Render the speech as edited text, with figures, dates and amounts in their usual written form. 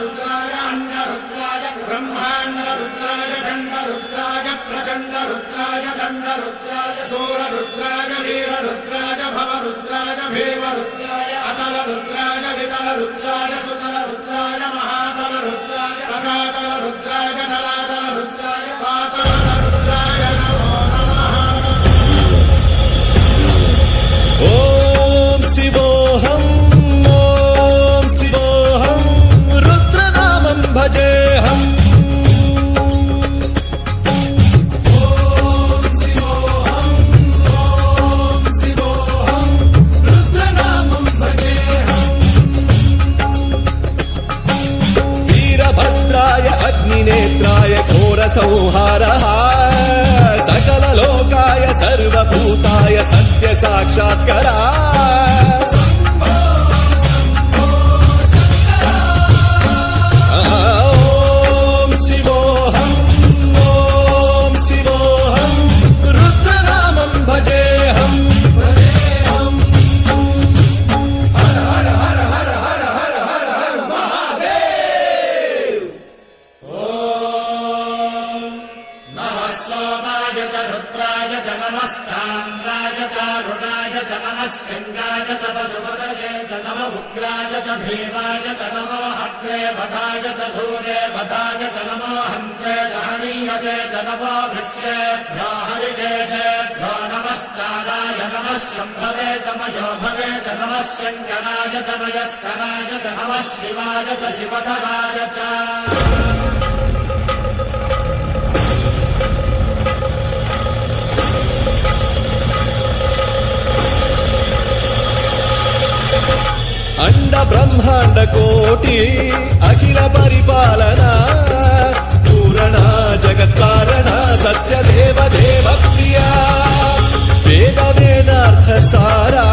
रुद्राय अंडरुद्राय ब्रह्मांडरुद्राय चंडरुद्राय प्रचंडरुद्राय दंडरुद्राय सूररुद्राय वीररुद्राय भवरुद्राय भीमरुद्राय अतलरुद्राय वितलरुद्राय सुतलरुद्राय महातलरुद्राय सजातलरुद्राय जलातलरुद्राय पातालरुद्राय नमो नमः। ओम शिवोऽहम् ओम शिवोऽहम् रुद्रनामं भजेऽहम्। ओम शिवोऽहम् रुद्रनामं भजेऽहम्। वीरभद्राय अग्निनेत्राय घोरसंहारः सकललोकाय सर्वभूताय सत्यसाक्षात्करा। ओम शिवोऽहम् रुद्रनामं भजेऽहम्। हर हर हर हर हर हर हर हर महादेव। नमः सोमाय च रुद्राय च नमस्ताम्राय च अरुणाय च नमः सिंहाय च पशुपतये च नमः उग्राय च भीमाय च नमो अग्रे वधाय च धूरे वधाय च नमो हन्त्रे सहनीयसे च नमो वृक्षेभ्यो हरिकेशेभ्यो नमस्काराय नमः शम्भवे च मयो भवे च नमः शङ्कराय च मयस्कराय च नमः शिवाय च शिवधराय च। अंड ब्रह्मांड कोटि अखिल परिपालना पूरणा जगत्कारणा सत्यदेव देव प्रिया वेद वेदार्थ सारा